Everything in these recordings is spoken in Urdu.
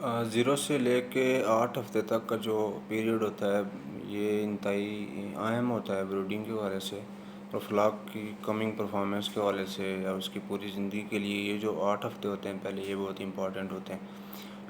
0 سے لے کے 8 ہفتے تک کا جو پیریڈ ہوتا ہے یہ انتہائی اہم ہوتا ہے بریڈنگ کے حوالے سے اور فلاک کی کمنگ پرفارمنس کے حوالے سے یا اس کی پوری زندگی کے لیے یہ جو 8 ہفتے ہوتے ہیں پہلے یہ بہت امپورٹنٹ ہوتے ہیں۔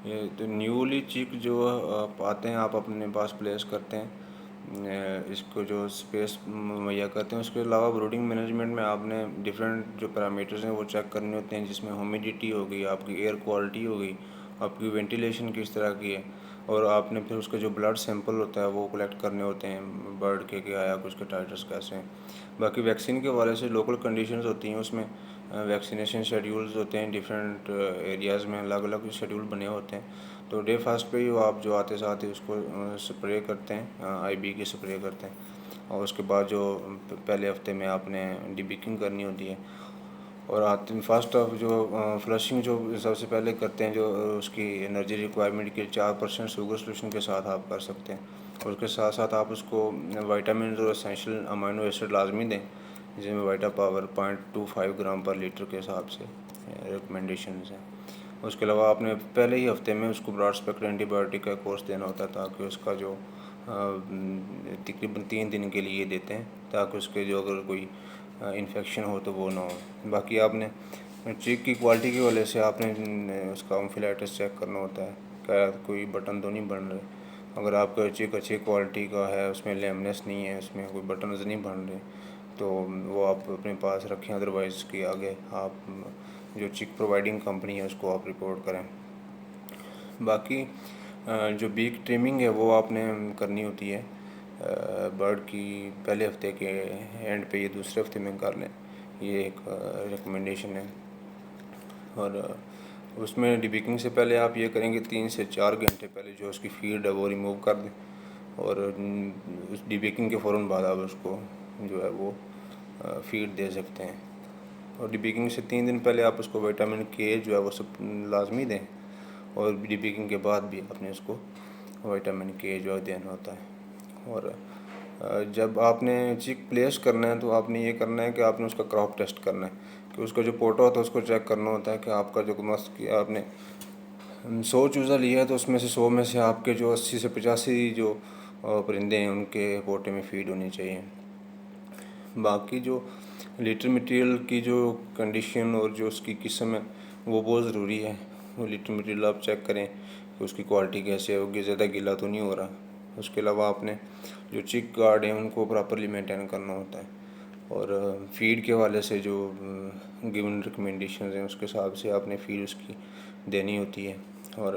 یہ تو نیولی چیک جو آپ آتے ہیں آپ اپنے پاس پلیس کرتے ہیں، اس کو جو سپیس مہیا کرتے ہیں۔ اس کے علاوہ بروڈنگ مینجمنٹ میں آپ نے ڈیفرنٹ جو پیرامیٹرز ہیں وہ چیک کرنے ہوتے ہیں، جس میں ہیومیڈیٹی ہو گئی، آپ کی ایئر کوالٹی ہو گئی، آپ کی وینٹیلیشن کس طرح کی ہے، اور آپ نے پھر اس کا جو بلڈ سیمپل ہوتا ہے وہ کلیکٹ کرنے ہوتے ہیں برڈ کے کہ آیا کہ اس کے ٹائٹرس کیسے ہیں۔ باقی ویکسین کے حوالے سے لوکل کنڈیشنز ہوتی ہیں، اس میں ویکسینیشن شیڈیولز ہوتے ہیں، ڈیفرنٹ ایریاز میں الگ الگ شیڈیول بنے ہوتے ہیں۔ تو ڈے فاسٹ پہ ہی آپ جو آتے ساتھ ہی اس کو سپرے کرتے ہیں، آئی بی کی سپرے کرتے ہیں، اور اس کے بعد جو پہلے ہفتے میں آپ نے ڈی بیکنگ کرنی ہوتی ہے، اور آتے فرسٹ آف جو فلشنگ جو سب سے پہلے کرتے ہیں، جو اس کی انرجی ریکوائرمنٹ کے 4% شوگر سولوشن کے ساتھ آپ کر سکتے ہیں، اور اس کے ساتھ ساتھ آپ اس کو وائٹامنز اور اسینشیل امینو ایسڈ لازمی دیں، جس میں وائٹا پاور 0.25 گرام پر لیٹر کے حساب سے ریکمنڈیشنز ہیں۔ اس کے علاوہ آپ نے پہلے ہی ہفتے میں اس کو براڈ اسپیکٹرم اینٹی بایوٹک کا کورس دینا ہوتا ہے، تاکہ اس کا جو تقریباً 3 دن کے لیے دیتے ہیں، تاکہ اس کے جو اگر کوئی انفیکشن ہو تو وہ نہ ہو۔ باقی آپ نے چیک کی کوالٹی کی وجہ سے آپ نے اس کا انفلیٹس چیک کرنا ہوتا ہے، کیا کوئی بٹن تو نہیں بن رہے۔ اگر آپ کا چیک اچھی کوالٹی کا ہے، اس میں لیمنس نہیں ہے، اس میں کوئی بٹنز نہیں بن رہے، تو وہ آپ اپنے پاس رکھیں، ادروائز اس کے آگے آپ جو چیک پرووائڈنگ کمپنی ہے اس کو آپ رپورٹ کریں۔ باقی جو بیک ٹریمنگ ہے وہ آپ نے کرنی ہوتی ہے برڈ کی پہلے ہفتے کے اینڈ پہ، یہ دوسرے ہفتے میں کر لیں، یہ ایک ریکمنڈیشن ہے۔ اور اس میں ڈی بیکنگ سے پہلے آپ یہ کریں کہ 3 سے 4 گھنٹے پہلے جو اس کی فیڈ ہے وہ ریموو کر دیں، اور اس ڈی بیکنگ کے فوراً بعد آپ اس کو جو ہے وہ فیڈ دے سکتے ہیں۔ اور ڈی بیکنگ سے 3 دن پہلے آپ اس کو وٹامن کے جو ہے وہ سب لازمی دیں، اور ڈی بیکنگ کے بعد بھی آپ نے اس کو وٹامن کے جو ہے دینا ہوتا ہے۔ اور جب آپ نے چیک پلیس کرنا ہے تو آپ نے یہ کرنا ہے کہ آپ نے اس کا کراپ ٹیسٹ کرنا ہے، کہ اس کا جو پوٹا ہوتا ہے اس کو چیک کرنا ہوتا ہے کہ آپ کا جو آپ نے 100 چوزا لیا ہے تو اس میں سے 100 میں سے آپ کے جو 80 سے 85 جو پرندے ہیں ان کے پوٹے میں فیڈ ہونی چاہیے۔ باقی جو لیٹر مٹیریل کی جو کنڈیشن اور جو اس کی قسم ہے وہ بہت ضروری ہے۔ وہ لیٹر مٹیریل آپ چیک کریں کہ اس کی کوالٹی کیسے ہوگی، زیادہ گیلا تو نہیں ہو رہا۔ اس کے علاوہ آپ نے جو چیک گارڈ ہیں ان کو پراپرلی مینٹین کرنا ہوتا ہے، اور فیڈ کے حوالے سے جو گیون ریکمنڈیشنز ہیں اس کے حساب سے آپ نے فیڈ اس کی دینی ہوتی ہے۔ اور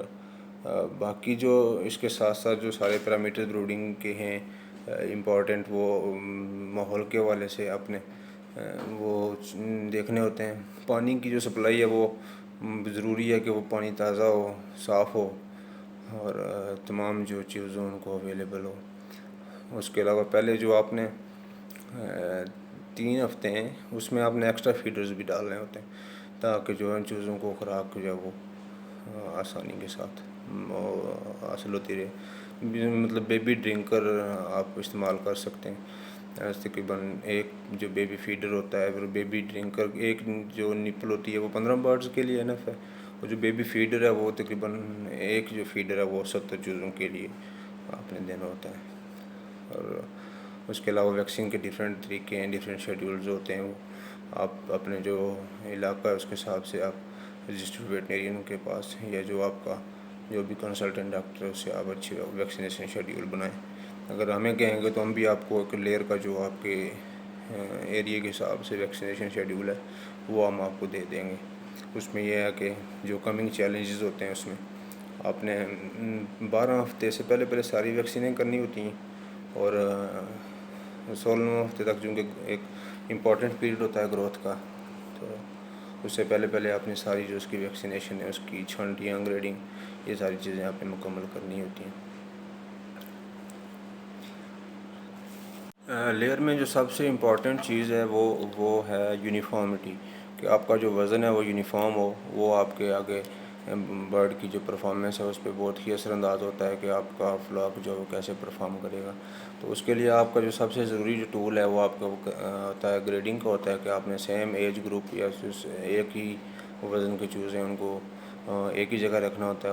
باقی جو اس کے ساتھ ساتھ جو سارے پیرامیٹر بروڈنگ کے ہیں امپورٹنٹ، وہ ماحول کے حوالے سے آپ نے وہ دیکھنے ہوتے ہیں۔ پانی کی جو سپلائی ہے وہ ضروری ہے کہ وہ پانی تازہ ہو، صاف ہو، اور تمام جو چیزوں ان کو اویلیبل ہو۔ اس کے علاوہ پہلے جو آپ نے 3 ہفتے ہیں اس میں آپ نے ایکسٹرا فیڈرز بھی ڈالنے ہوتے ہیں، تاکہ جو ان چیزوں کو خوراک جو ہے وہ آسانی کے ساتھ حاصل ہوتی رہے۔ مطلب بیبی ڈرنکر آپ استعمال کر سکتے ہیں، تقریباً ایک جو بیبی فیڈر ہوتا ہے، پھر بیبی ڈرنکر ایک جو نپل ہوتی ہے وہ 15 برڈز کے لیے انف ہے، اور جو بیبی فیڈر ہے وہ تقریباً ایک جو فیڈر ہے وہ 70 چوزوں کے لیے آپ نے دینا ہوتا ہے۔ اور اس کے علاوہ ویکسین کے ڈیفرنٹ طریقے ہیں، ڈیفرنٹ شیڈیولز ہوتے ہیں، وہ آپ اپنے جو علاقہ ہے اس کے حساب سے آپ رجسٹرڈ ویٹنرین کے پاس یا جو آپ کا جو بھی کنسلٹنٹ ڈاکٹر ہے اس سے آپ اچھی ویکسینیشن شیڈیول بنائیں۔ اگر ہمیں کہیں گے تو ہم بھی آپ کو ایک لیئر کا جو آپ کے ایریے کے حساب سے ویکسینیشن شیڈیول ہے وہ ہم آپ کو دے دیں گے۔ اس میں یہ ہے کہ جو کمنگ چیلنجز ہوتے ہیں اس میں آپ نے 12 ہفتے سے پہلے ساری ویکسینیں کرنی ہوتی ہیں، اور 16 ہفتے تک چونکہ ایک امپورٹنٹ پیریڈ ہوتا ہے گروتھ کا، تو اس سے پہلے آپ نے ساری جو اس کی ویکسینیشن ہے اس کی چھنٹیاں، گریڈنگ، یہ ساری چیزیں آپ نے مکمل کرنی ہوتی ہیں۔ لیئر میں جو سب سے امپورٹنٹ چیز ہے وہ ہے یونیفارمٹی، کہ آپ کا جو وزن ہے وہ یونیفارم ہو۔ وہ آپ کے آگے برڈ کی جو پرفارمنس ہے اس پہ بہت ہی اثر انداز ہوتا ہے کہ آپ کا فلاک جو ہے وہ کیسے پرفارم کرے گا۔ تو اس کے لیے آپ کا جو سب سے ضروری جو ٹول ہے وہ آپ کا ہوتا ہے گریڈنگ کا، ہوتا ہے کہ آپ نے سیم ایج گروپ یا ایک ہی وزن کے چوزیں ان کو ایک ہی جگہ رکھنا ہوتا ہے۔